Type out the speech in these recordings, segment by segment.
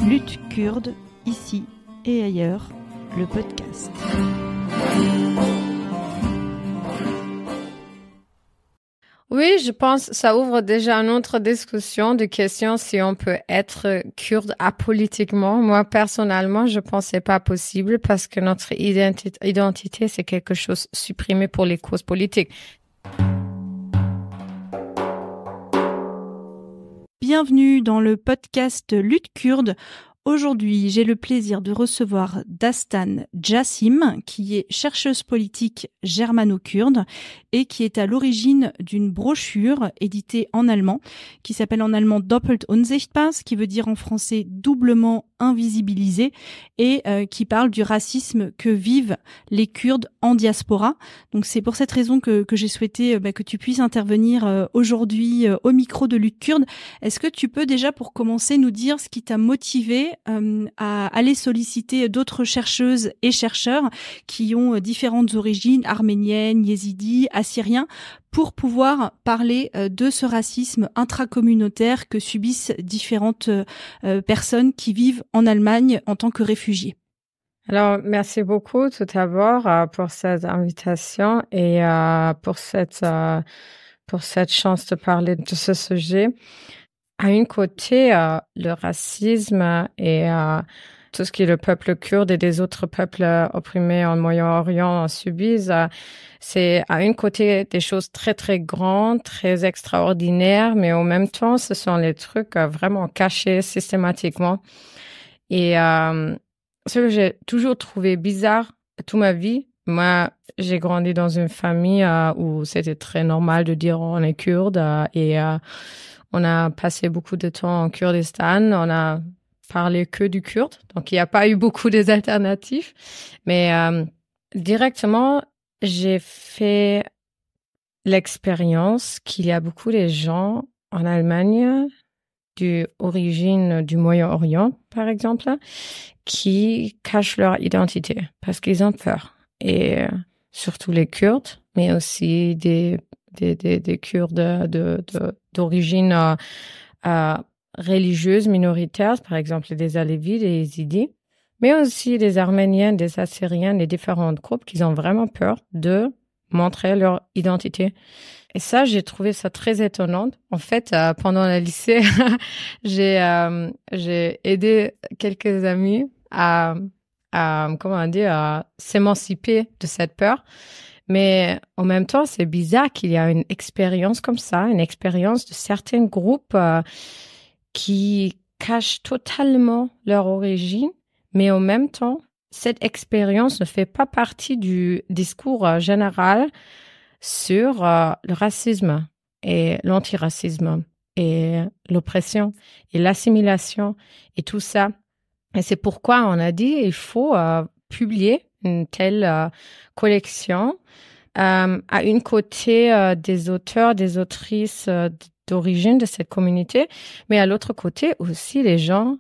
Lutte kurde, ici et ailleurs, le podcast. Oui, je pense que ça ouvre déjà une autre discussion de questions si on peut être kurde apolitiquement. Moi, personnellement, je pensais pas possible parce que notre identité, c'est quelque chose supprimé pour les causes politiques. Bienvenue dans le podcast Lutte kurde. Aujourd'hui, j'ai le plaisir de recevoir Dastan Jassim, qui est chercheuse politique germano-kurde et qui est à l'origine d'une brochure éditée en allemand, qui s'appelle en allemand Doppelt unsichtbar, ce qui veut dire en français doublement invisibilisé, et qui parle du racisme que vivent les Kurdes en diaspora. Donc c'est pour cette raison que j'ai souhaité que tu puisses intervenir aujourd'hui au micro de Lutte kurde. Est-ce que tu peux déjà, pour commencer, nous dire ce qui t'a motivé à aller solliciter d'autres chercheuses et chercheurs qui ont différentes origines, arméniennes, yézidis, assyriens, pour pouvoir parler de ce racisme intracommunautaire que subissent différentes personnes qui vivent en Allemagne en tant que réfugiés? Alors, merci beaucoup tout d'abord pour cette invitation et pour cette chance de parler de ce sujet. À un côté, le racisme et tout ce qui est le peuple kurde et des autres peuples opprimés en Moyen-Orient subissent, c'est à un côté des choses très, très grandes, très extraordinaires, mais en même temps, ce sont les trucs vraiment cachés systématiquement. Et ce que j'ai toujours trouvé bizarre toute ma vie, moi, j'ai grandi dans une famille où c'était très normal de dire on est kurde et on a passé beaucoup de temps en Kurdistan. On a parlé que du kurde, donc il n'y a pas eu beaucoup des alternatives. Mais directement, j'ai fait l'expérience qu'il y a beaucoup de gens en Allemagne d'origine du Moyen-Orient, par exemple, qui cachent leur identité parce qu'ils ont peur. Et surtout les Kurdes, mais aussi des Kurdes d'origine religieuse minoritaire, par exemple des Alévis, des Yézidis, mais aussi des Arméniens, des Assyriens, des différents groupes qui ont vraiment peur de montrer leur identité. Et ça, j'ai trouvé ça très étonnant. En fait, pendant le lycée, j'ai aidé quelques amis à s'émanciper de cette peur. Mais en même temps, c'est bizarre qu'il y a une expérience comme ça, une expérience de certains groupes qui cachent totalement leur origine, mais en même temps, cette expérience ne fait pas partie du discours général sur le racisme et l'antiracisme et l'oppression et l'assimilation et tout ça. Et c'est pourquoi on a dit il faut publier une telle collection à une côté des auteurs, des autrices d'origine de cette communauté, mais à l'autre côté aussi les gens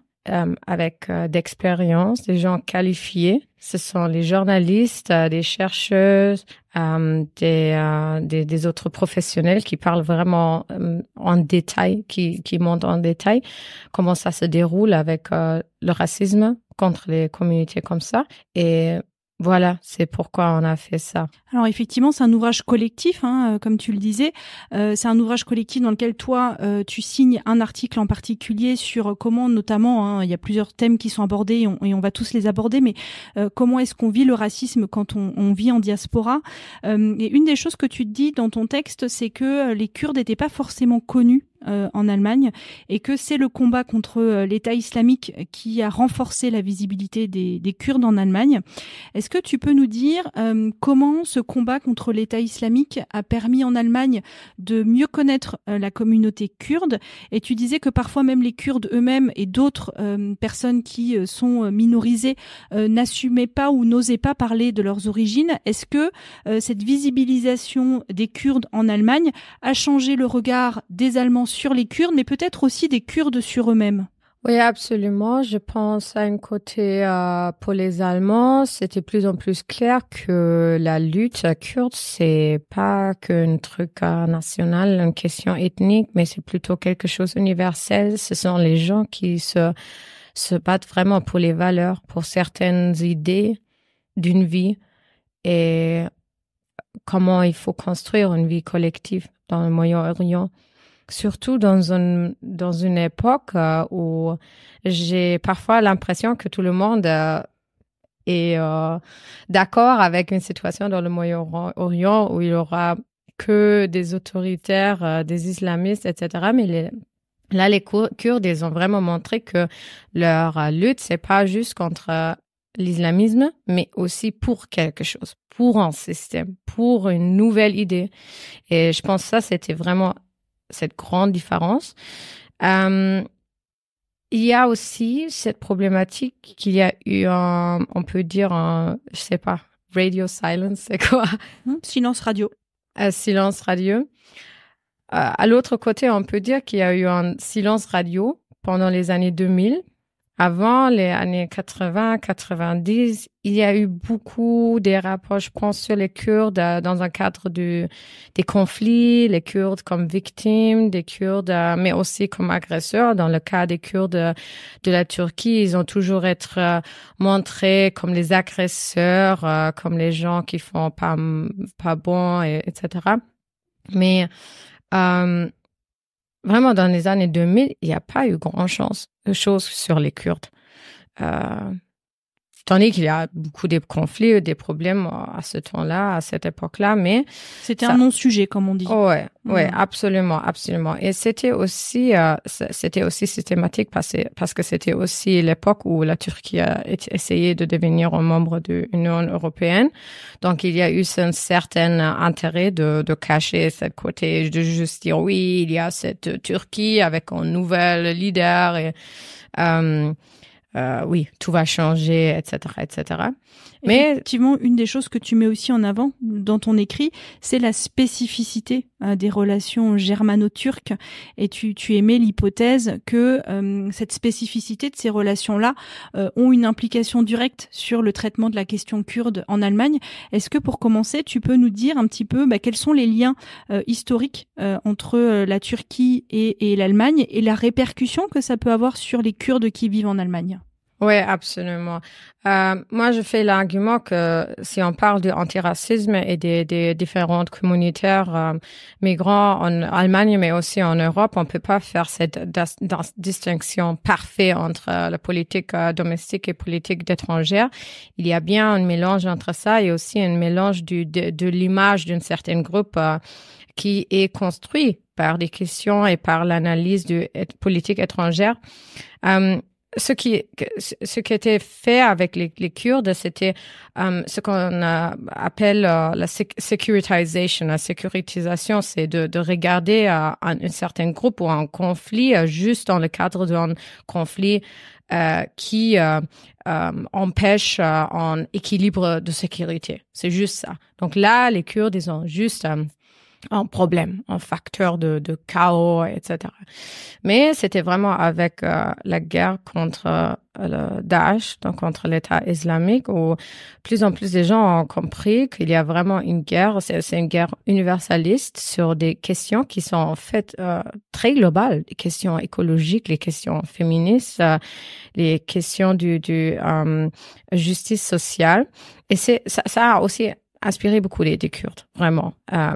avec d'expérience, des gens qualifiés. Ce sont les journalistes, des chercheuses, des autres professionnels qui parlent vraiment en détail, qui montrent en détail comment ça se déroule avec le racisme contre les communautés comme ça. Et voilà, c'est pourquoi on a fait ça. Alors effectivement, c'est un ouvrage collectif, comme tu le disais. C'est un ouvrage collectif dans lequel toi, tu signes un article en particulier sur comment, notamment, il y a plusieurs thèmes qui sont abordés et on va tous les aborder, mais comment est-ce qu'on vit le racisme quand on vit en diaspora. Et une des choses que tu dis dans ton texte, c'est que les Kurdes n'étaient pas forcément connus en Allemagne et que c'est le combat contre l'État islamique qui a renforcé la visibilité des Kurdes en Allemagne. Est-ce que tu peux nous dire comment ce combat contre l'État islamique a permis en Allemagne de mieux connaître la communauté kurde? Et tu disais que parfois même les Kurdes eux-mêmes et d'autres personnes qui sont minorisées n'assumaient pas ou n'osaient pas parler de leurs origines. Est-ce que cette visibilisation des Kurdes en Allemagne a changé le regard des Allemands sur les Kurdes, mais peut-être aussi des Kurdes sur eux-mêmes? Oui, absolument. Je pense à un côté pour les Allemands, c'était de plus en plus clair que la lutte kurde, c'est pas qu'un truc national, une question ethnique, mais c'est plutôt quelque chose d'universel. Ce sont les gens qui se se battent vraiment pour les valeurs, pour certaines idées d'une vie et comment il faut construire une vie collective dans le Moyen-Orient. Surtout dans une époque où j'ai parfois l'impression que tout le monde est d'accord avec une situation dans le Moyen-Orient où il y aura que des autoritaires, des islamistes, etc. Mais là, les Kurdes, ils ont vraiment montré que leur lutte, c'est pas juste contre l'islamisme, mais aussi pour quelque chose, pour un système, pour une nouvelle idée. Et je pense que ça, c'était vraiment cette grande différence. Il y a aussi cette problématique qu'il y a eu on peut dire je sais pas, radio silence, c'est quoi? Silence radio. Silence radio. À l'autre côté, on peut dire qu'il y a eu un silence radio pendant les années 2000. Avant les années 80, 90, il y a eu beaucoup des rapports, je pense, sur les Kurdes dans un cadre des conflits, les Kurdes comme victimes, des Kurdes, mais aussi comme agresseurs. Dans le cas des Kurdes de la Turquie, ils ont toujours été montrés comme les agresseurs, comme les gens qui font pas bon, etc. Mais vraiment, dans les années 2000, il n'y a pas eu grand-chose sur les Kurdes. Tandis qu'il y a beaucoup de conflits, des problèmes à ce temps-là, à cette époque-là, mais... C'était un non-sujet, comme on dit. Ouais, absolument, absolument. Et c'était aussi systématique parce que c'était aussi l'époque où la Turquie a essayé de devenir un membre de l'Union européenne. Donc, il y a eu un certain intérêt de cacher ce côté, de juste dire oui, il y a cette Turquie avec un nouvel leader et, oui, tout va changer, etc., etc. Mais effectivement, une des choses que tu mets aussi en avant dans ton écrit, c'est la spécificité des relations germano-turques. Et tu émets l'hypothèse que cette spécificité de ces relations-là ont une implication directe sur le traitement de la question kurde en Allemagne. Est-ce que pour commencer, tu peux nous dire un petit peu quels sont les liens historiques entre la Turquie et l'Allemagne et la répercussion que ça peut avoir sur les Kurdes qui vivent en Allemagne? Oui, absolument. Moi, je fais l'argument que si on parle de antiracisme et des différentes communautaires migrants en Allemagne, mais aussi en Europe, on peut pas faire cette distinction parfaite entre la politique domestique et politique d'étrangère. Il y a bien un mélange entre ça et aussi un mélange de l'image d'un certain groupe qui est construit par des questions et par l'analyse de politique étrangère. Ce qui était fait avec les Kurdes, c'était ce qu'on appelle la securitization. La sécurisation, c'est de regarder un certain groupe ou un conflit juste dans le cadre d'un conflit qui empêche un équilibre de sécurité. C'est juste ça. Donc là, les Kurdes, ils ont juste un problème, un facteur de chaos, etc. Mais c'était vraiment avec la guerre contre le Daesh, donc contre l'État islamique, où plus en plus de gens ont compris qu'il y a vraiment une guerre, c'est une guerre universaliste sur des questions qui sont en fait très globales, les questions écologiques, les questions féministes, les questions du justice sociale. Et ça a aussi inspiré beaucoup des Kurdes, vraiment,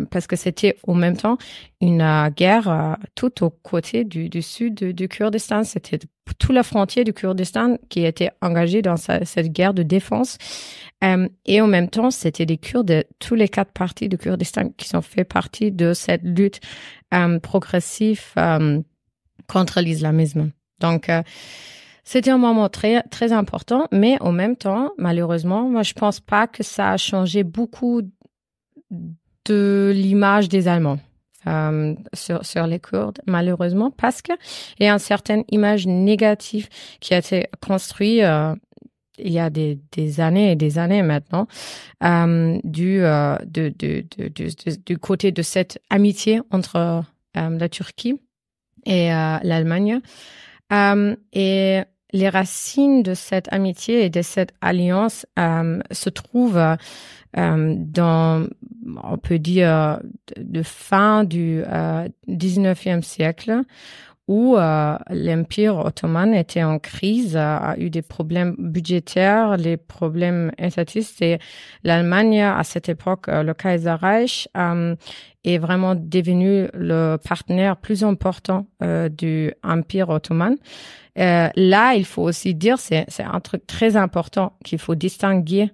parce que c'était en même temps une guerre tout aux côtés du sud du Kurdistan. C'était toute la frontière du Kurdistan qui était engagée dans cette guerre de défense. Et en même temps, c'était des Kurdes de tous les 4 parties du Kurdistan qui ont fait partie de cette lutte progressive contre l'islamisme. Donc, c'était un moment très, très important, mais en même temps, malheureusement, moi, je pense pas que ça a changé beaucoup de l'image des Allemands sur les Kurdes, malheureusement, parce que il y a une certaine image négative qui a été construite il y a des années et des années maintenant du côté de cette amitié entre la Turquie et l'Allemagne. Et les racines de cette amitié et de cette alliance se trouvent dans, on peut dire, de fin du 19e siècle, où l'Empire ottoman était en crise, a eu des problèmes budgétaires, les problèmes étatistes, et l'Allemagne, à cette époque, le Kaiserreich, est vraiment devenu le partenaire plus important du Empire ottoman. Là, il faut aussi dire, c'est un truc très important qu'il faut distinguer.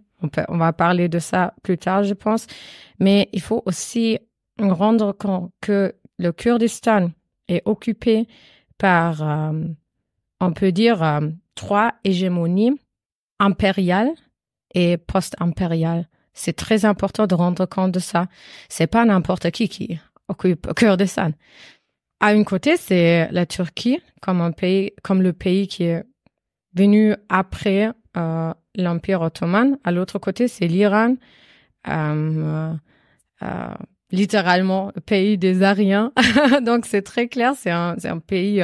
On va parler de ça plus tard, je pense. Mais il faut aussi rendre compte que le Kurdistan est occupé par, on peut dire, 3 hégémonies impériales et post-impériales. C'est très important de rendre compte de ça. C'est pas n'importe qui occupe le Kurdistan. À un côté, c'est la Turquie comme le pays qui est venu après l'Empire ottoman. À l'autre côté, c'est l'Iran, littéralement le pays des Aryens. Donc c'est très clair, c'est un pays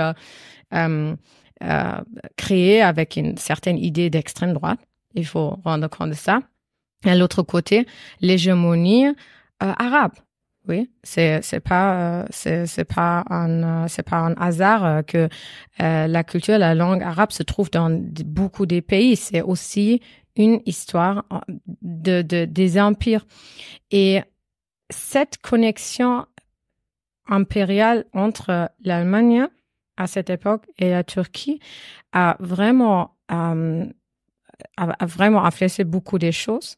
créé avec une certaine idée d'extrême droite. Il faut rendre compte de ça. À l'autre côté, l'hégémonie arabe. Oui, c'est pas un hasard que la culture, la langue arabe se trouve dans beaucoup des pays. C'est aussi une histoire des empires. Et cette connexion impériale entre l'Allemagne à cette époque et la Turquie a vraiment influencé beaucoup des choses.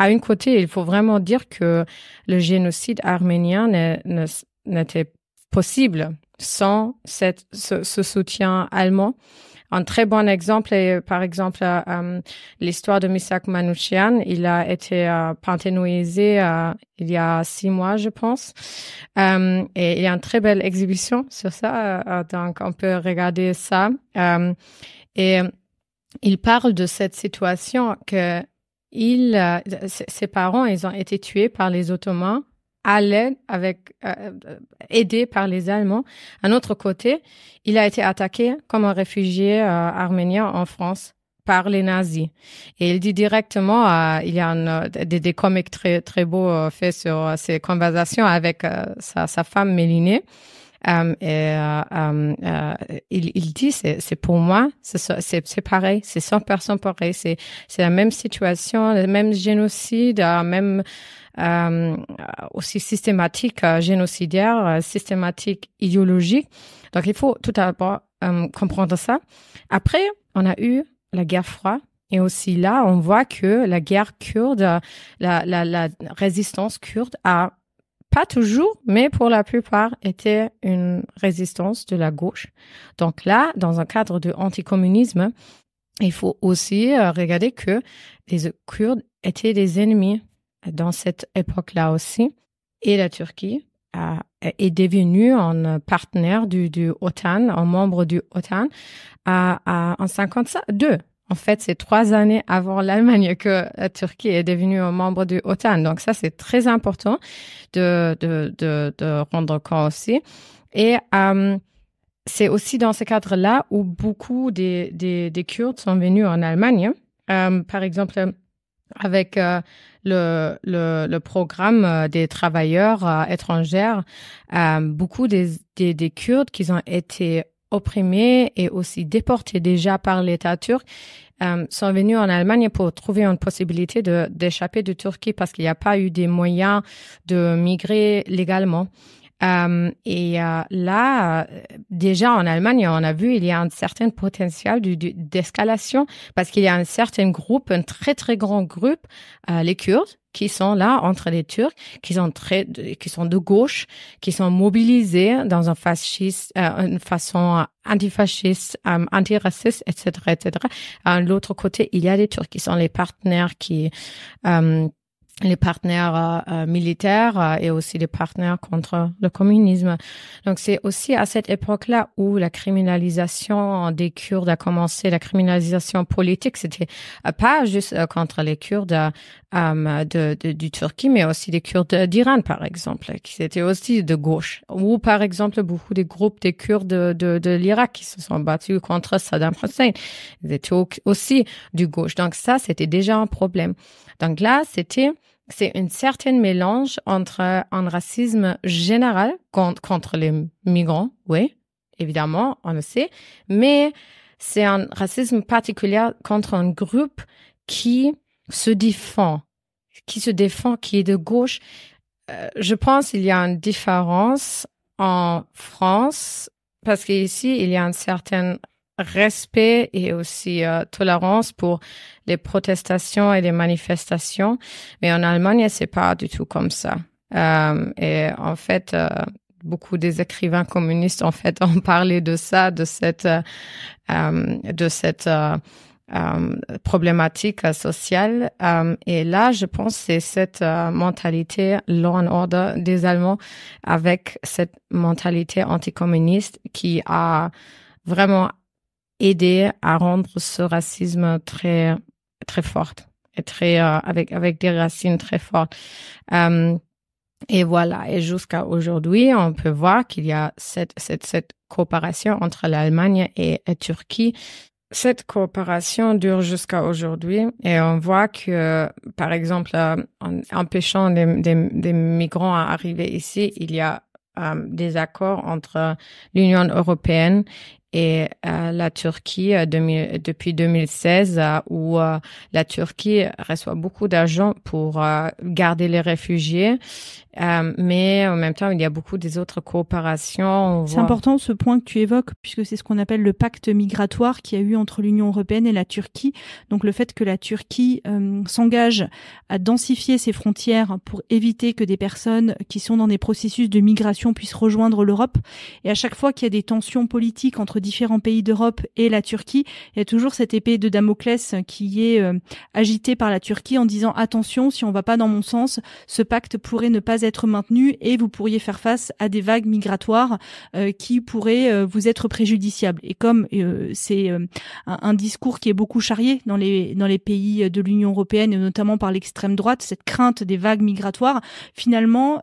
À un côté, il faut vraiment dire que le génocide arménien n'était possible sans ce soutien allemand. Un très bon exemple est, par exemple, l'histoire de Misak Manouchian. Il a été panthéonisé il y a 6 mois, je pense. Et il y a une très belle exhibition sur ça, donc on peut regarder ça. Et il parle de cette situation que ses parents, ils ont été tués par les Ottomans à l'aide aidé par les Allemands. Un autre côté, il a été attaqué comme un réfugié arménien en France par les nazis. Et il dit directement, il y a des comics très très beaux faits sur ces conversations avec sa femme Mélinée. Il dit c'est pour moi c'est pareil, c'est 100% pareil, c'est la même situation, le même génocide, même aussi systématique, génocidaire, systématique, idéologique. Donc il faut tout d'abord comprendre ça. Après, on a eu la guerre froide. Et aussi là, on voit que la guerre kurde, la résistance kurde a pas toujours, mais pour la plupart, était une résistance de la gauche. Donc là, dans un cadre de anticommunisme, il faut aussi regarder que les Kurdes étaient des ennemis dans cette époque-là aussi. Et la Turquie est devenue un partenaire du OTAN, un membre du OTAN en 52. En fait, c'est 3 années avant l'Allemagne que la Turquie est devenue un membre du OTAN. Donc ça, c'est très important de rendre compte aussi. Et c'est aussi dans ce cadre-là où beaucoup des Kurdes sont venus en Allemagne. Par exemple, avec le programme des travailleurs étrangers, beaucoup des Kurdes qui ont été opprimés et aussi déportés déjà par l'État turc sont venus en Allemagne pour trouver une possibilité d'échapper de Turquie parce qu'il n'y a pas eu des moyens de migrer légalement. Là, déjà en Allemagne, on a vu il y a un certain potentiel d'escalation parce qu'il y a un certain groupe, un très très grand groupe, les Kurdes, qui sont là entre les Turcs, qui sont de gauche, qui sont mobilisés dans une façon antifasciste, antiraciste, etc., etc. À l'autre côté, il y a les Turcs qui sont les partenaires militaires et aussi les partenaires contre le communisme. Donc c'est aussi à cette époque-là où la criminalisation des Kurdes a commencé, la criminalisation politique. C'était pas juste contre les Kurdes du Turquie, mais aussi les Kurdes d'Iran, par exemple, qui étaient aussi de gauche. Ou par exemple, beaucoup des groupes des Kurdes de l'Irak qui se sont battus contre Saddam Hussein. Ils étaient aussi du gauche. Donc ça, c'était déjà un problème. Donc là, c'est une certaine mélange entre un racisme général contre les migrants, oui, évidemment, on le sait, mais c'est un racisme particulier contre un groupe qui se défend, qui est de gauche. Je pense qu'il y a une différence en France, parce qu'ici, il y a un certain respect et aussi tolérance pour les protestations et les manifestations. Mais en Allemagne, c'est pas du tout comme ça. Et en fait, beaucoup des écrivains communistes, en fait, ont parlé de ça, de cette problématique sociale. Et là, je pense que c'est cette mentalité law and order des Allemands avec cette mentalité anticommuniste qui a vraiment aidé à rendre ce racisme très, très fort et très, avec des racines très fortes. Et voilà. Et jusqu'à aujourd'hui, on peut voir qu'il y a cette coopération entre l'Allemagne et la Turquie. Cette coopération dure jusqu'à aujourd'hui et on voit que, par exemple, en empêchant des migrants à arriver ici, il y a des accords entre l'Union européenne et la Turquie depuis 2016 où la Turquie reçoit beaucoup d'argent pour garder les réfugiés. Mais en même temps, il y a beaucoup des autres coopérations. C'est important ce point que tu évoques, puisque c'est ce qu'on appelle le pacte migratoire qu'il y a eu entre l'Union européenne et la Turquie. Donc le fait que la Turquie s'engage à densifier ses frontières pour éviter que des personnes qui sont dans des processus de migration puissent rejoindre l'Europe. Et à chaque fois qu'il y a des tensions politiques entre différents pays d'Europe et la Turquie, il y a toujours cette épée de Damoclès qui est agitée par la Turquie en disant attention, si on va pas dans mon sens, ce pacte pourrait ne pas être maintenu et vous pourriez faire face à des vagues migratoires qui pourraient vous être préjudiciables. Et comme c'est un discours qui est beaucoup charrié dans les pays de l'Union européenne et notamment par l'extrême droite, cette crainte des vagues migratoires, finalement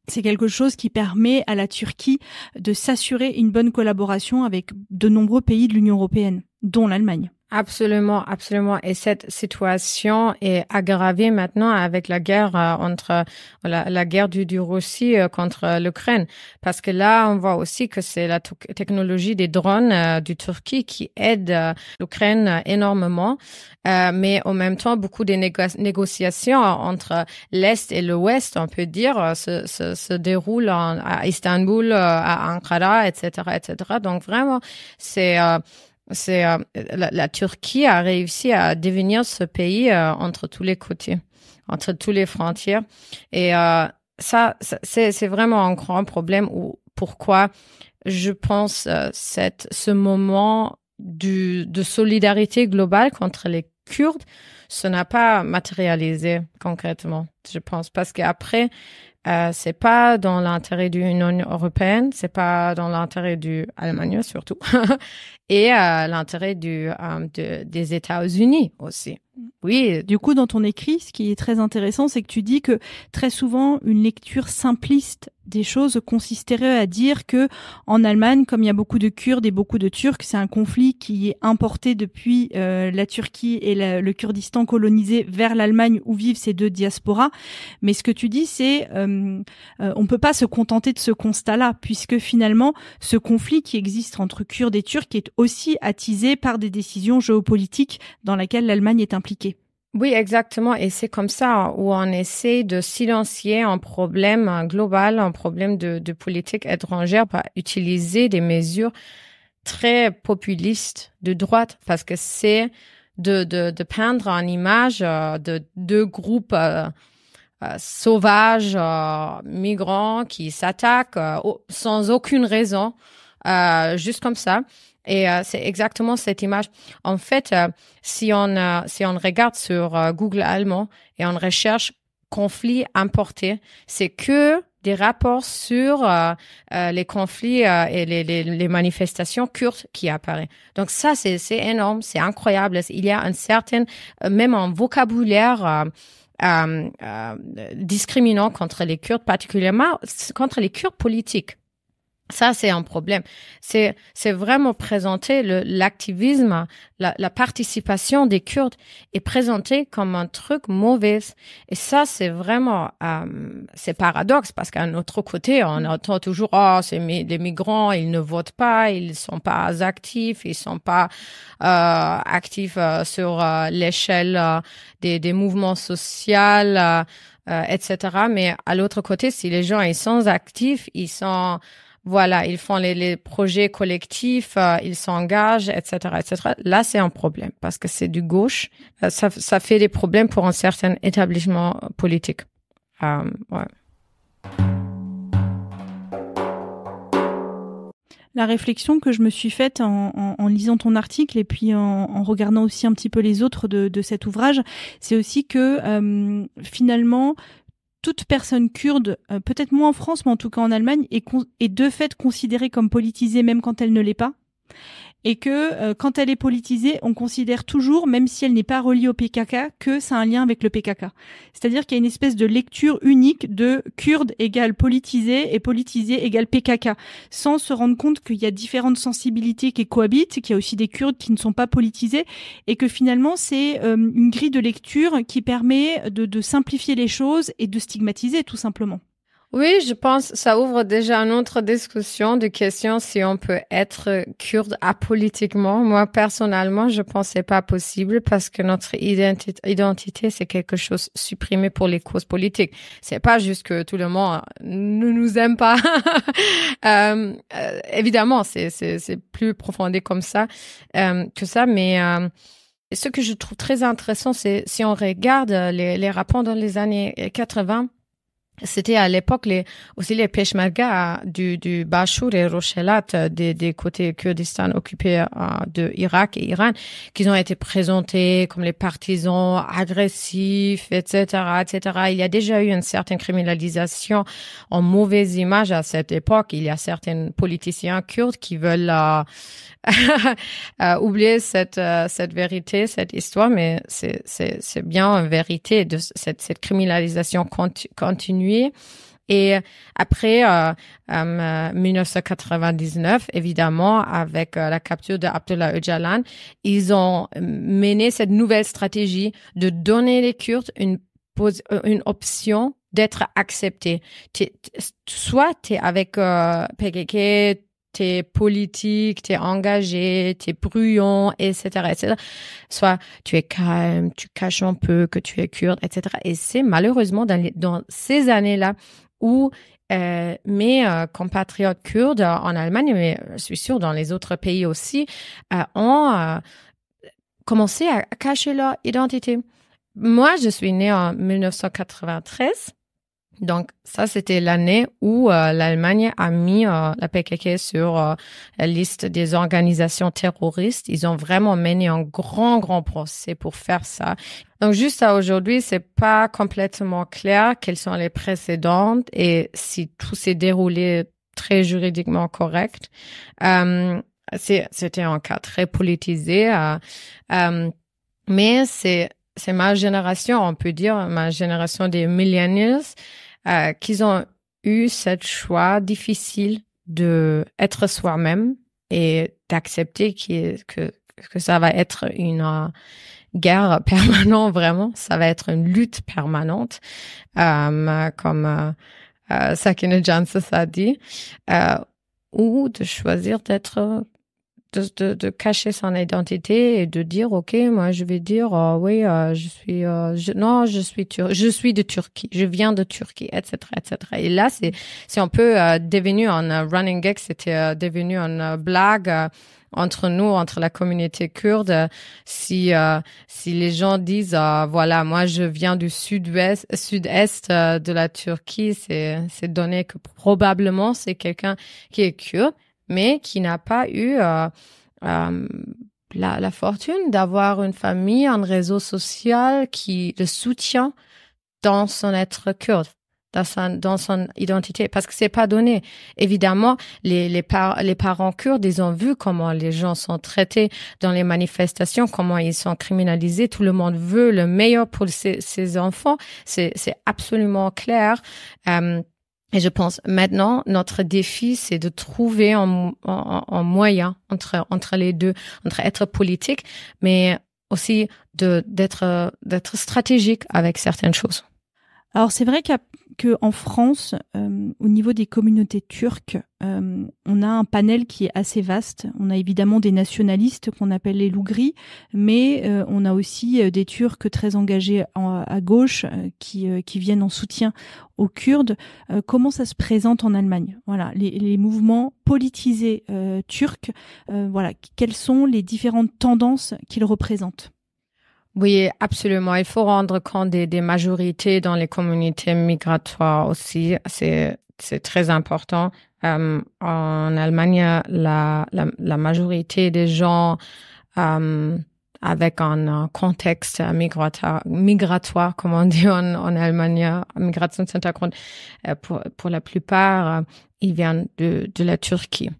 c'est quelque chose qui permet à la Turquie de s'assurer une bonne collaboration avec de nombreux pays de l'Union européenne, dont l'Allemagne. Absolument, absolument. Et cette situation est aggravée maintenant avec la guerre entre la guerre du Russie contre l'Ukraine, parce que là on voit aussi que c'est la technologie des drones du Turquie qui aide l'Ukraine énormément, mais en même temps beaucoup des négociations entre l'Est et l'Ouest, on peut dire, se déroulent à Istanbul, à Ankara, etc., etc. Donc vraiment la Turquie a réussi à devenir ce pays entre tous les côtés, entre toutes les frontières. Et ça c'est vraiment un grand problème. Pourquoi je pense ce moment de solidarité globale contre les Kurdes, ce n'a pas matérialisé concrètement, je pense, parce qu'après c'est pas dans l'intérêt de l'Union européenne, c'est pas dans l'intérêt de l'Allemagne surtout, et l'intérêt des États-Unis aussi. Oui. Du coup, dans ton écrit, ce qui est très intéressant, c'est que tu dis que très souvent, une lecture simpliste des choses consisterait à dire que en Allemagne, comme il y a beaucoup de Kurdes et beaucoup de Turcs, c'est un conflit qui est importé depuis la Turquie et le Kurdistan colonisé vers l'Allemagne où vivent ces deux diasporas. Mais ce que tu dis, c'est on peut pas se contenter de ce constat-là, puisque finalement, ce conflit qui existe entre Kurdes et Turcs est aussi attisé par des décisions géopolitiques dans lesquelles l'Allemagne est impliquée. Oui, exactement. Et c'est comme ça où on essaie de silencier un problème global, un problème de politique étrangère par utiliser des mesures très populistes de droite, parce que c'est de peindre en image de deux groupes sauvages, migrants qui s'attaquent sans aucune raison, juste comme ça. Et c'est exactement cette image. En fait, si on regarde sur Google allemand et on recherche conflits importés, c'est que des rapports sur les conflits et les manifestations kurdes qui apparaissent. Donc ça, c'est énorme, c'est incroyable. Il y a un certain, même un vocabulaire discriminant contre les Kurdes, particulièrement contre les Kurdes politiques. Ça, c'est un problème. C'est vraiment présenter l'activisme, la participation des Kurdes est présentée comme un truc mauvais. Et ça, c'est vraiment, c'est paradoxe parce qu'à notre côté, on entend toujours, c'est les migrants, ils ne votent pas, ils sont pas actifs, ils sont pas actifs sur l'échelle des mouvements sociaux, etc. Mais à l'autre côté, si les gens ils sont actifs, voilà, ils font les projets collectifs, ils s'engagent, etc., etc. Là, c'est un problème parce que c'est du gauche. Ça fait des problèmes pour un certain établissement politique. Ouais. La réflexion que je me suis faite en lisant ton article et puis en regardant aussi un petit peu les autres de cet ouvrage, c'est aussi que finalement, toute personne kurde, peut-être moins en France, mais en tout cas en Allemagne, est de fait considérée comme politisée même quand elle ne l'est pas. Et que quand elle est politisée, on considère toujours, même si elle n'est pas reliée au PKK, que ça a un lien avec le PKK. C'est-à-dire qu'il y a une espèce de lecture unique de Kurde égale politisé et politisé égale PKK, sans se rendre compte qu'il y a différentes sensibilités qui cohabitent, qu'il y a aussi des Kurdes qui ne sont pas politisés, et que finalement c'est une grille de lecture qui permet de simplifier les choses et de stigmatiser tout simplement. Oui, je pense que ça ouvre déjà une autre discussion de questions si on peut être kurde apolitiquement. Moi, personnellement, je pensais pas possible parce que notre identité, c'est quelque chose supprimé pour les causes politiques. C'est pas juste que tout le monde ne nous aime pas. Évidemment, c'est plus profondé comme ça, que ça, mais, ce que je trouve très intéressant, c'est si on regarde les rapports dans les années 80, c'était à l'époque aussi les Peshmerga du Bachur et Rochellat des côtés Kurdistan occupés de Irak et Iran, qui ont été présentés comme les partisans agressifs, etc., etc. Il y a déjà eu une certaine criminalisation en mauvaise image à cette époque. Il y a certains politiciens kurdes qui veulent oublier cette vérité, cette histoire, mais c'est bien une vérité de cette criminalisation continue. Et après 1999, évidemment, avec la capture de Abdullah Öcalan, ils ont mené cette nouvelle stratégie de donner les Kurdes une option d'être acceptés. Soit t'es avec PKK, t'es politique, t'es engagé, t'es bruyant, etc., etc. Soit tu es calme, tu caches un peu que tu es kurde, etc. Et c'est malheureusement dans ces années-là où mes compatriotes kurdes en Allemagne, mais je suis sûre dans les autres pays aussi, ont commencé à cacher leur identité. Moi, je suis née en 1993. Donc, ça, c'était l'année où l'Allemagne a mis la PKK sur la liste des organisations terroristes. Ils ont vraiment mené un grand procès pour faire ça. Donc, juste à aujourd'hui, c'est pas complètement clair quels sont les précédents et si tout s'est déroulé très juridiquement correct. C'était un cas très politisé, mais c'est ma génération, on peut dire, ma génération des millennials, qu'ils ont eu ce choix difficile de être soi-même et d'accepter que ça va être une guerre permanente, vraiment. Ça va être une lutte permanente, comme Sakine Janssens a dit, ou de choisir d'être de cacher son identité et de dire OK, moi je vais dire oui, je suis de Turquie, je viens de Turquie, etc., etc. Et là c'est un peu devenu un running gag, c'était devenu une blague entre nous, entre la communauté kurde, si les gens disent voilà, moi je viens du sud-est de la Turquie, c'est donné que probablement c'est quelqu'un qui est kurde mais qui n'a pas eu la fortune d'avoir une famille, un réseau social qui le soutient dans son être kurde, dans son identité, parce que c'est pas donné. Évidemment, les parents kurdes, ils ont vu comment les gens sont traités dans les manifestations, comment ils sont criminalisés. Tout le monde veut le meilleur pour ses enfants. C'est absolument clair. Et je pense maintenant, notre défi, c'est de trouver un moyen entre les deux, entre être politique, mais aussi d'être stratégique avec certaines choses. Alors c'est vrai qu'en France, au niveau des communautés turques, on a un panel qui est assez vaste. On a évidemment des nationalistes qu'on appelle les loups gris, mais on a aussi des Turcs très engagés à gauche qui viennent en soutien aux Kurdes. Comment ça se présente en Allemagne? Voilà, les mouvements politisés turcs. Voilà, quelles sont les différentes tendances qu'ils représentent? Oui, absolument. Il faut rendre compte des majorités dans les communautés migratoires aussi. C'est très important. En Allemagne, la majorité des gens avec un contexte migratoire, comme on dit en Allemagne, Migrationshintergrund, pour la plupart, ils viennent de la Turquie.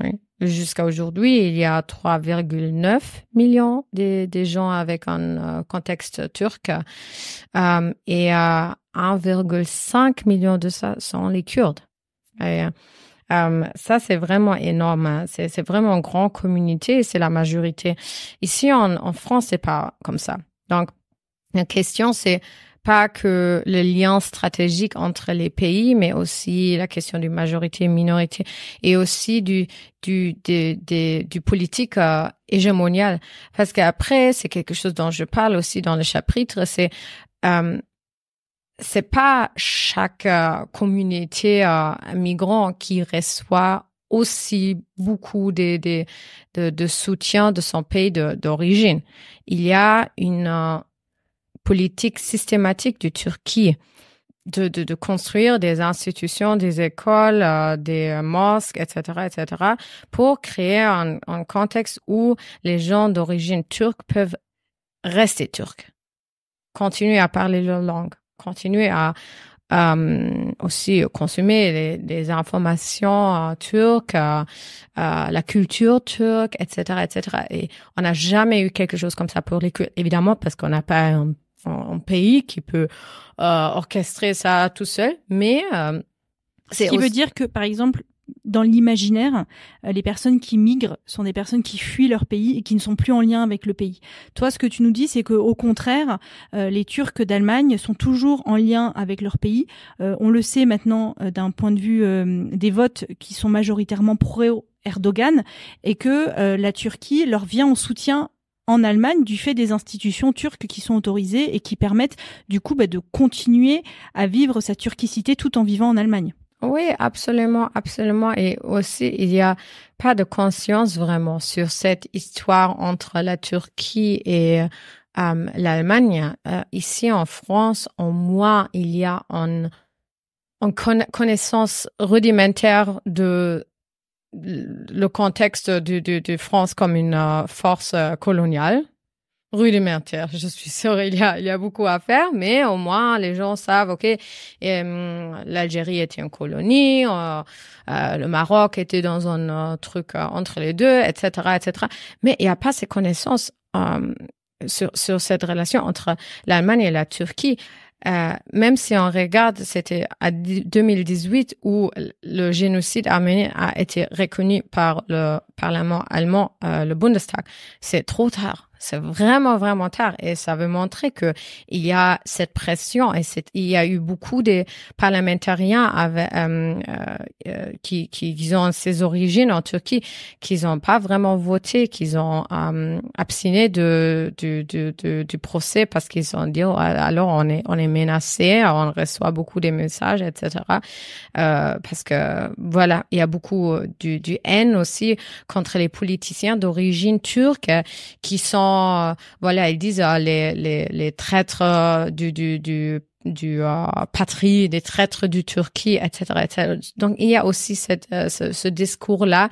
Oui. Jusqu'à aujourd'hui, il y a 3,9 millions des gens avec un contexte turc et 1,5 million de ça sont les Kurdes. Et, ça, c'est vraiment énorme. Hein. C'est vraiment une grande communauté et c'est la majorité. Ici, en France, c'est pas comme ça. Donc, la question, c'est pas que le lien stratégique entre les pays, mais aussi la question du majorité-minorité et aussi du politique hégémonial. Parce qu'après, c'est quelque chose dont je parle aussi dans le chapitre, c'est pas chaque communauté migrant qui reçoit aussi beaucoup de soutien de son pays d'origine. Il y a une politique systématique de Turquie de construire des institutions, des écoles, des mosques, etc., pour créer un contexte où les gens d'origine turque peuvent rester turcs, continuer à parler leur langue, continuer à aussi consommer les informations turques, la culture turque, etc., Et on n'a jamais eu quelque chose comme ça pour les Kurdes, évidemment, parce qu'on n'a pas un pays qui peut orchestrer ça tout seul, mais c'est ce qui veut dire que, par exemple, dans l'imaginaire, les personnes qui migrent sont des personnes qui fuient leur pays et qui ne sont plus en lien avec le pays. Toi, ce que tu nous dis, c'est qu'au contraire, les Turcs d'Allemagne sont toujours en lien avec leur pays. On le sait maintenant d'un point de vue des votes qui sont majoritairement pro-Erdogan et que la Turquie leur vient en soutien en Allemagne du fait des institutions turques qui sont autorisées et qui permettent du coup de continuer à vivre sa turquicité tout en vivant en Allemagne. Oui, absolument. Et aussi, il n'y a pas de conscience vraiment sur cette histoire entre la Turquie et l'Allemagne. Ici en France, au moins, il y a une connaissance rudimentaire de le contexte de France comme une force coloniale. Rudimentaire, je suis sûre, il y a beaucoup à faire, mais au moins les gens savent, ok, l'Algérie était une colonie, le Maroc était dans un truc entre les deux, etc. Mais il n'y a pas ces connaissances sur cette relation entre l'Allemagne et la Turquie. Même si on regarde, c'était à 2018 où le génocide arménien a été reconnu par le Parlement allemand, le Bundestag. C'est trop tard. C'est vraiment, vraiment tard. Et ça veut montrer que il y a cette pression et il y a eu beaucoup de parlementariens qui ont ses origines en Turquie, qui n'ont pas vraiment voté, qui ont abstiné du procès parce qu'ils ont dit, alors on est menacé, on reçoit beaucoup de messages, etc. Parce que, voilà, il y a beaucoup du haine aussi contre les politiciens d'origine turque qui sont voilà, ils disent les traîtres du patrie, des traîtres du Turquie, etc. Donc il y a aussi ce discours-là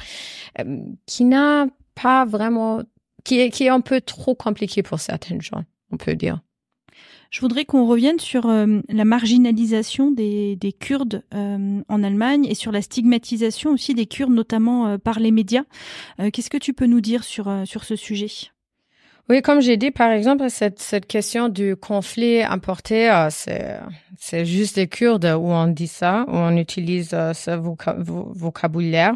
qui n'a pas vraiment, qui est un peu trop compliqué pour certains gens, on peut dire. Je voudrais qu'on revienne sur la marginalisation des Kurdes en Allemagne et sur la stigmatisation aussi des Kurdes, notamment par les médias. Qu'est-ce que tu peux nous dire sur ce sujet ? Oui, comme j'ai dit, par exemple, cette question du conflit importé, c'est juste les Kurdes où on dit ça, où on utilise ce vocabulaire.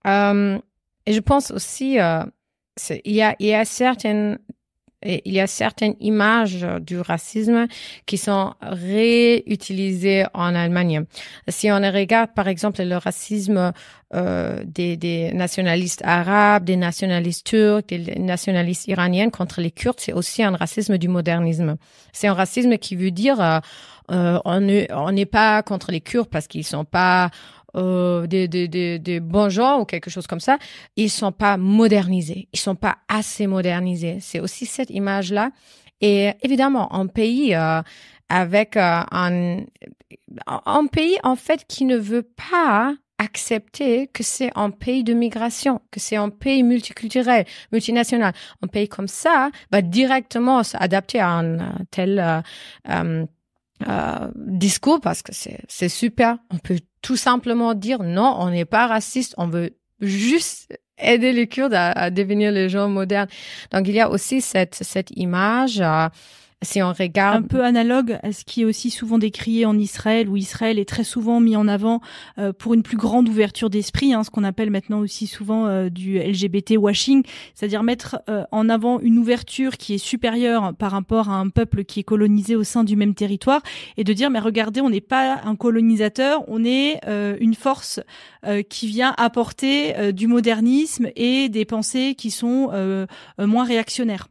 Et je pense aussi, il y a certaines images du racisme qui sont réutilisées en Allemagne. Si on regarde, par exemple, le racisme des nationalistes arabes, des nationalistes turcs, des nationalistes iraniens contre les Kurdes, c'est aussi un racisme du modernisme. C'est un racisme qui veut dire on n'est pas contre les Kurdes parce qu'ils sont pas des bons gens ou quelque chose comme ça, ils sont pas modernisés, ils sont pas assez modernisés. C'est aussi cette image-là. Et évidemment, un pays avec un pays en fait qui ne veut pas accepter que c'est un pays de migration, que c'est un pays multiculturel, multinational. Un pays comme ça va directement s'adapter à un tel discours parce que c'est super. On peut tout simplement dire non, on n'est pas raciste, on veut juste aider les Kurdes à devenir les gens modernes. Donc il y a aussi cette image. Si on regarde un peu analogue à ce qui est aussi souvent décrié en Israël, où Israël est très souvent mis en avant pour une plus grande ouverture d'esprit, ce qu'on appelle maintenant aussi souvent du LGBT washing, c'est-à-dire mettre en avant une ouverture qui est supérieure par rapport à un peuple qui est colonisé au sein du même territoire, et de dire mais regardez, on n'est pas un colonisateur, on est une force qui vient apporter du modernisme et des pensées qui sont moins réactionnaires.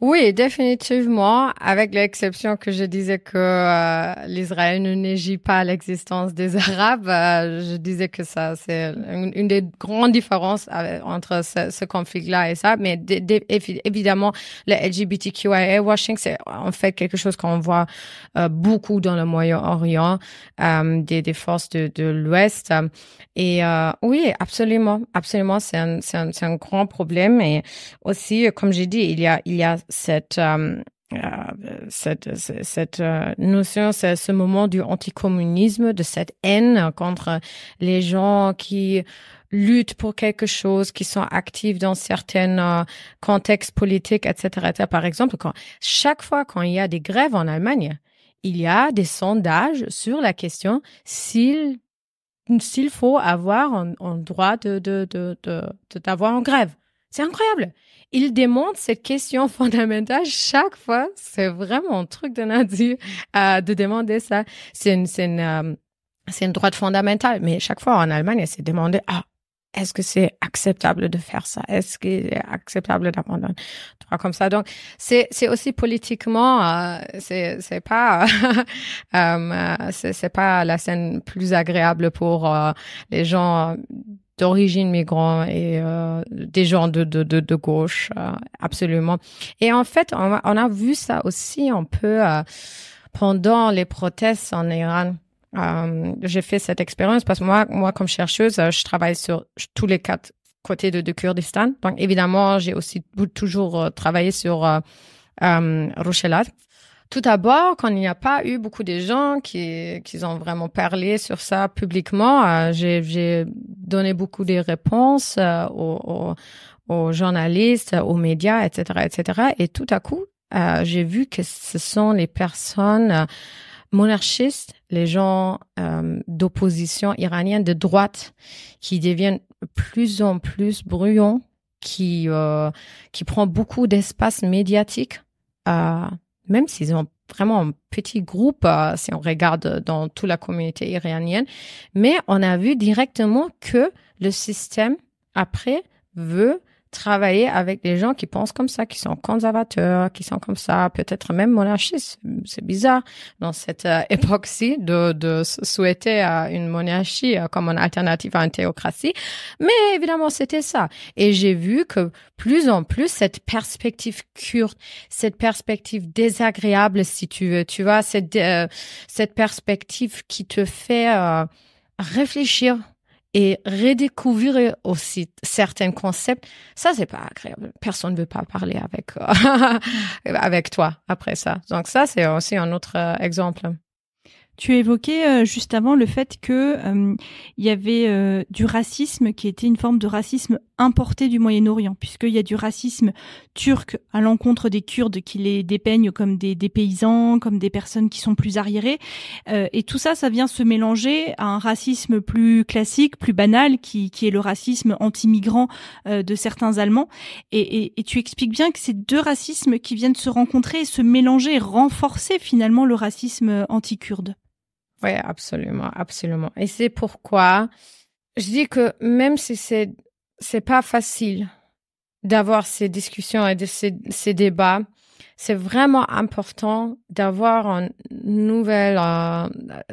Oui, définitivement, avec l'exception que je disais que l'Israël ne néglige pas l'existence des Arabes. Je disais que ça, c'est une des grandes différences entre ce conflit-là et ça. Mais évidemment, le LGBTQIA washing, c'est en fait quelque chose qu'on voit beaucoup dans le Moyen-Orient, des forces de l'Ouest. Et oui, absolument, c'est un grand problème. Et aussi, comme j'ai dit, il y a cette notion, ce moment du anticommunisme, de cette haine contre les gens qui luttent pour quelque chose, qui sont actifs dans certains contextes politiques, etc. Par exemple, chaque fois quand il y a des grèves en Allemagne, il y a des sondages sur la question s'il faut avoir un droit d'avoir en grève. C'est incroyable. Il demande cette question fondamentale chaque fois. C'est vraiment un truc de nazi de demander ça. C'est une droit fondamental. Mais chaque fois en Allemagne, c'est demandé, est-ce que c'est acceptable de faire ça? Est-ce que c'est acceptable d'avoir un droit comme ça? Donc, c'est aussi politiquement, c'est pas, c'est pas la scène plus agréable pour les gens d'origine migrant et des gens de gauche, absolument. Et en fait, on a vu ça aussi un peu pendant les protestes en Iran. J'ai fait cette expérience parce que moi, comme chercheuse, je travaille sur tous les 4 côtés de Kurdistan. Donc, évidemment, j'ai aussi toujours travaillé sur Rojhelat. Tout d'abord, quand il n'y a pas eu beaucoup de gens qui ont vraiment parlé sur ça publiquement, j'ai donné beaucoup de réponses aux journalistes, aux médias, etc., etc. Et tout à coup, j'ai vu que ce sont les personnes monarchistes, les gens d'opposition iranienne de droite qui deviennent plus en plus bruyants, qui prend beaucoup d'espace médiatique, même s'ils ont vraiment un petit groupe, si on regarde dans toute la communauté iranienne. Mais on a vu directement que le système, après, veut travailler avec des gens qui pensent comme ça, qui sont conservateurs, qui sont comme ça, peut-être même monarchistes. C'est bizarre dans cette époque-ci de souhaiter une monarchie comme une alternative à une théocratie. Mais évidemment, c'était ça. Et j'ai vu que plus en plus, cette perspective kurde, cette perspective désagréable, si tu veux, tu vois, cette perspective qui te fait réfléchir et redécouvrir aussi certains concepts, ça, c'est pas agréable. Personne ne veut pas parler avec toi après ça. Donc ça, c'est aussi un autre exemple. Tu évoquais juste avant le fait que il y avait du racisme qui était une forme de racisme importé du Moyen-Orient, puisqu'il y a du racisme turc à l'encontre des Kurdes qui les dépeignent comme des paysans, comme des personnes qui sont plus arriérées. Et tout ça, ça vient se mélanger à un racisme plus classique, plus banal, qui est le racisme anti-migrant de certains Allemands. Et tu expliques bien que ces deux racismes qui viennent se rencontrer, se mélanger et renforcer finalement le racisme anti-kurde. Oui, absolument, absolument. Et c'est pourquoi je dis que même si c'est pas facile d'avoir ces discussions et ces débats, c'est vraiment important d'avoir un nouvel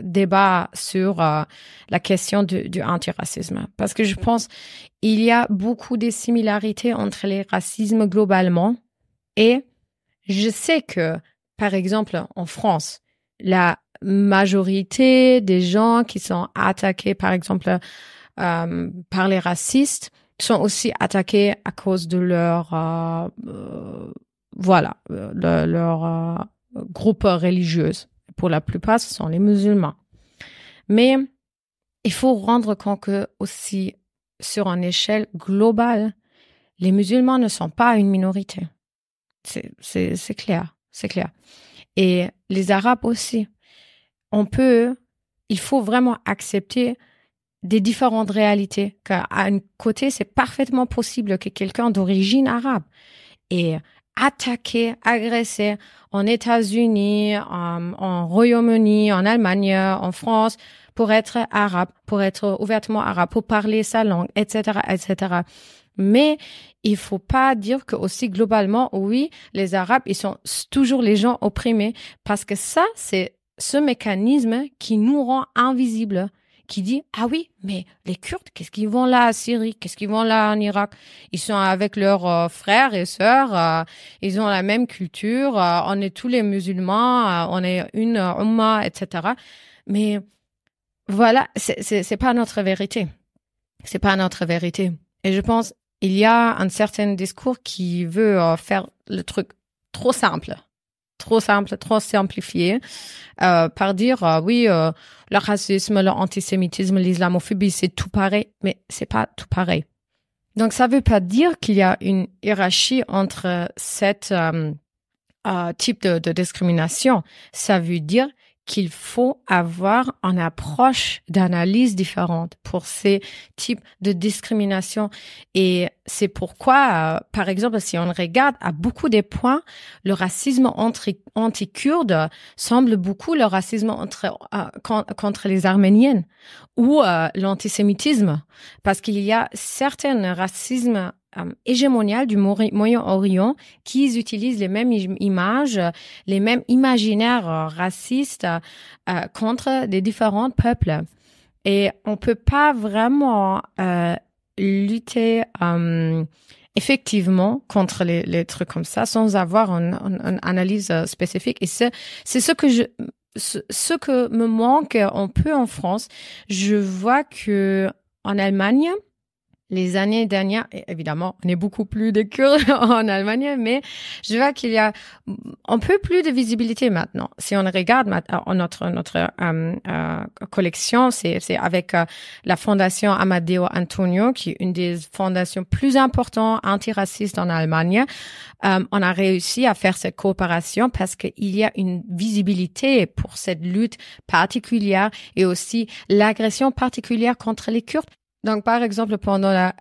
débat sur la question du antiracisme. Parce que je pense il y a beaucoup de similarités entre les racismes globalement. Et je sais que, par exemple, en France, la majorité des gens qui sont attaqués, par exemple, par les racistes, sont aussi attaqués à cause de leur leur groupe religieux. Pour la plupart, ce sont les musulmans. Mais il faut rendre compte que aussi, sur une échelle globale, les musulmans ne sont pas une minorité. C'est clair, c'est clair. Et les Arabes aussi. Il faut vraiment accepter des différentes réalités. Qu'à un côté, c'est parfaitement possible que quelqu'un d'origine arabe ait attaqué, agressé en États-Unis, en Royaume-Uni, en Allemagne, en France, pour être arabe, pour être ouvertement arabe, pour parler sa langue, etc., etc. Mais il faut pas dire que aussi globalement, oui, les Arabes, ils sont toujours les gens opprimés, parce que ça, c'est ce mécanisme qui nous rend invisibles, qui dit, ah oui, mais les Kurdes, qu'est-ce qu'ils vont là en Syrie? Qu'est-ce qu'ils vont là en Irak? Ils sont avec leurs frères et sœurs, ils ont la même culture, on est tous les musulmans, on est une umma, etc. Mais voilà, c'est pas notre vérité. C'est pas notre vérité. Et je pense, il y a un certain discours qui veut faire le truc trop simple, trop simplifié, par dire oui, le racisme, l'antisémitisme, l'islamophobie, c'est tout pareil, mais c'est pas tout pareil. Donc ça veut pas dire qu'il y a une hiérarchie entre cette type de discrimination. Ça veut dire qu'il faut avoir une approche d'analyse différente pour ces types de discrimination. Et c'est pourquoi, par exemple, si on regarde à beaucoup des points, le racisme anti-kurde semble beaucoup le racisme contre les Arméniennes ou l'antisémitisme, parce qu'il y a certains racismes hégémonial du Moyen-Orient qui utilisent les mêmes images, les mêmes imaginaires racistes contre des différents peuples. Et on peut pas vraiment lutter effectivement contre les trucs comme ça sans avoir une analyse spécifique. Et c'est ce que me manque un peu en France. Je vois que en Allemagne, les années dernières, et évidemment, on est beaucoup plus de Kurdes en Allemagne, mais je vois qu'il y a un peu plus de visibilité maintenant. Si on regarde notre collection, c'est avec la fondation Amadeo Antonio, qui est une des fondations plus importantes antiracistes en Allemagne. On a réussi à faire cette coopération parce qu'il y a une visibilité pour cette lutte particulière et aussi l'agression particulière contre les Kurdes. Donc, par exemple, pendant la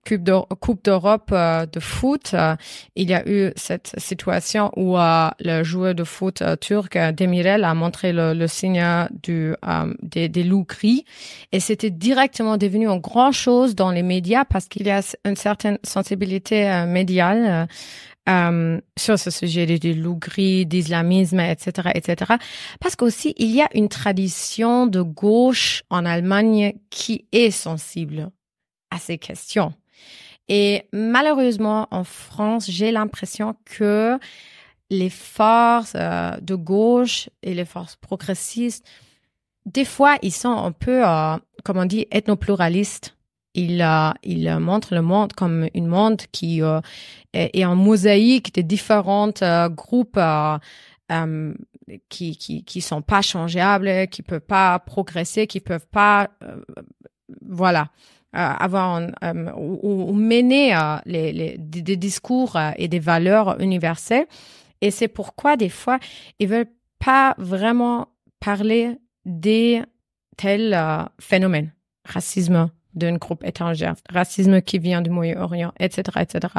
Coupe d'Europe de foot, il y a eu cette situation où le joueur de foot turc, Demirel, a montré le signe des loups gris. Et c'était directement devenu une grande chose dans les médias parce qu'il y a une certaine sensibilité médiale sur ce sujet des loups gris, d'islamisme, etc., etc. Parce qu'aussi, il y a une tradition de gauche en Allemagne qui est sensible à ces questions. Et malheureusement, en France, j'ai l'impression que les forces de gauche et les forces progressistes, des fois, ils sont un peu, comme on dit, ethnopluralistes. Il montre le monde comme un monde qui est en mosaïque de différents groupes qui sont pas changeables, qui peuvent pas progresser, qui peuvent pas voilà. ou mener des discours et des valeurs universelles. Et c'est pourquoi des fois ils veulent pas vraiment parler des tels phénomènes, racisme d'un groupe étranger, racisme qui vient du Moyen-Orient, etc., etc.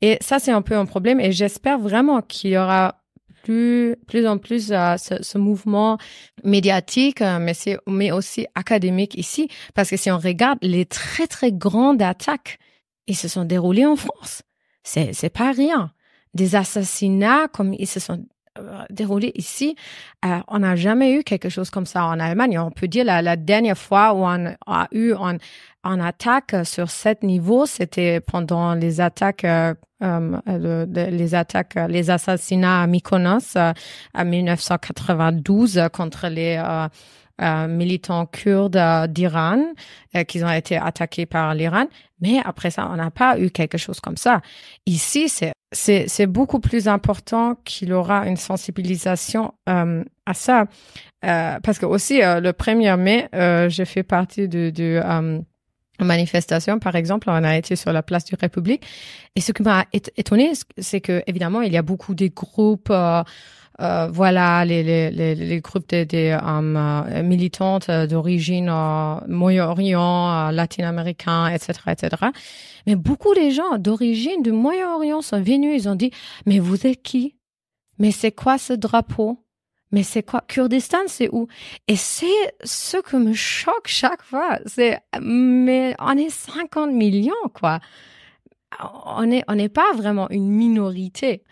Et ça, c'est un peu un problème. Et j'espère vraiment qu'il y aura plus en plus ce mouvement médiatique, mais aussi académique ici, parce que si on regarde les très très grandes attaques, ils se sont déroulées en France. C'est pas rien. Des assassinats comme ils se sont déroulés ici, on n'a jamais eu quelque chose comme ça en Allemagne. On peut dire la dernière fois où on a eu en attaque sur 7 niveaux, c'était pendant les attaques, les assassinats à Mykonos en 1992 contre les militants kurdes d'Iran qui ont été attaqués par l'Iran. Mais après ça, on n'a pas eu quelque chose comme ça. Ici, c'est beaucoup plus important qu'il y aura une sensibilisation à ça. Parce que aussi, le 1er mai, j'ai fait partie de manifestation, par exemple, on a été sur la place de République. Et ce qui m'a étonné, c'est que, évidemment, il y a beaucoup de groupes, voilà, les groupes des militantes d'origine Moyen-Orient, latino-américain, etc., etc. Mais beaucoup de gens d'origine du Moyen-Orient sont venus, ils ont dit, mais vous êtes qui? Mais c'est quoi ce drapeau? Mais c'est quoi? Kurdistan, c'est où? Et c'est ce que me choque chaque fois. Mais on est 50 millions, quoi. On n'est pas vraiment une minorité.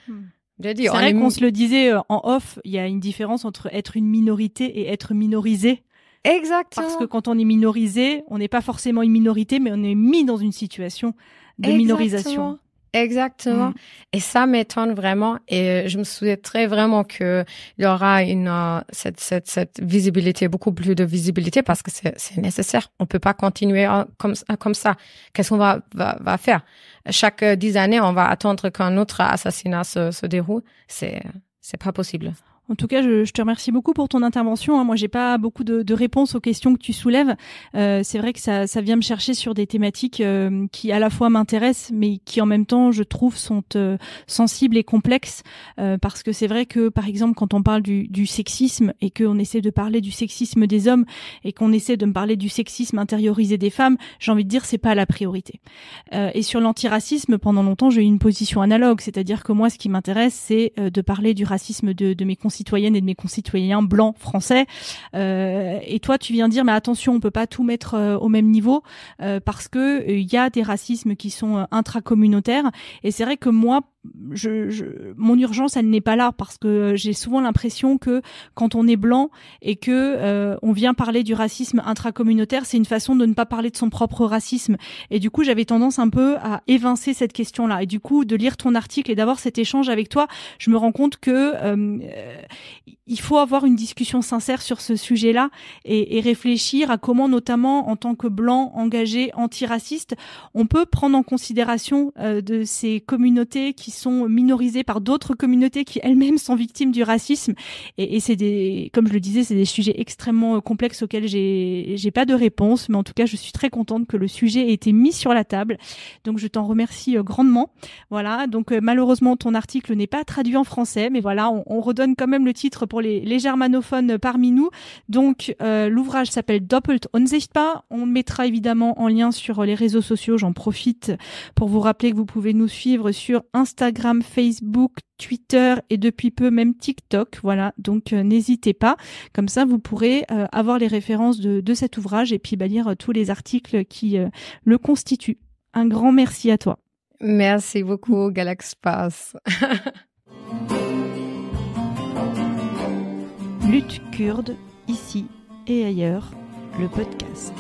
C'est vrai qu'on se le disait en off, il y a une différence entre être une minorité et être minorisé. Exactement. Parce que quand on est minorisé, on n'est pas forcément une minorité, mais on est mis dans une situation de minorisation. Exactement. Et ça m'étonne vraiment. Et je me souhaiterais vraiment qu'il y aura cette visibilité, beaucoup plus de visibilité, parce que c'est nécessaire. On peut pas continuer comme ça. Qu'est-ce qu'on va faire? Chaque 10 années, on va attendre qu'un autre assassinat se déroule. C'est pas possible. En tout cas, je te remercie beaucoup pour ton intervention. Moi, j'ai pas beaucoup de réponses aux questions que tu soulèves. C'est vrai que ça vient me chercher sur des thématiques qui à la fois m'intéressent, mais qui en même temps, je trouve, sont sensibles et complexes. Parce que c'est vrai que, par exemple, quand on parle du sexisme et qu'on essaie de parler du sexisme des hommes et qu'on essaie de me parler du sexisme intériorisé des femmes, j'ai envie de dire c'est pas la priorité. Et sur l'antiracisme, pendant longtemps, j'ai eu une position analogue, c'est-à-dire que moi, ce qui m'intéresse, c'est de parler du racisme de mes concitoyennes et de mes concitoyens blancs français. Et toi, tu viens dire, mais attention, on peut pas tout mettre au même niveau parce que il y a des racismes qui sont intracommunautaires. Et c'est vrai que moi, mon urgence, elle n'est pas là parce que j'ai souvent l'impression que quand on est blanc et que on vient parler du racisme intracommunautaire, c'est une façon de ne pas parler de son propre racisme. Et du coup, j'avais tendance un peu à évincer cette question-là. Et du coup, de lire ton article et d'avoir cet échange avec toi, je me rends compte que il faut avoir une discussion sincère sur ce sujet-là et réfléchir à comment, notamment en tant que blanc engagé antiraciste, on peut prendre en considération de ces communautés qui sont minorisées par d'autres communautés qui elles-mêmes sont victimes du racisme. Et c'est comme je le disais, c'est des sujets extrêmement complexes auxquels j'ai pas de réponse, mais en tout cas, je suis très contente que le sujet ait été mis sur la table. Donc, je t'en remercie grandement. Voilà. Donc, malheureusement, ton article n'est pas traduit en français, mais voilà, on redonne quand même le titre pour les germanophones parmi nous. Donc, l'ouvrage s'appelle Doppelt unsichtbar. On le mettra évidemment en lien sur les réseaux sociaux. J'en profite pour vous rappeler que vous pouvez nous suivre sur Instagram, Facebook, Twitter et depuis peu même TikTok. Voilà, donc n'hésitez pas. Comme ça, vous pourrez avoir les références de cet ouvrage et puis lire tous les articles qui le constituent. Un grand merci à toi. Merci beaucoup, Galaxpace. Lutte kurde, ici et ailleurs, le podcast.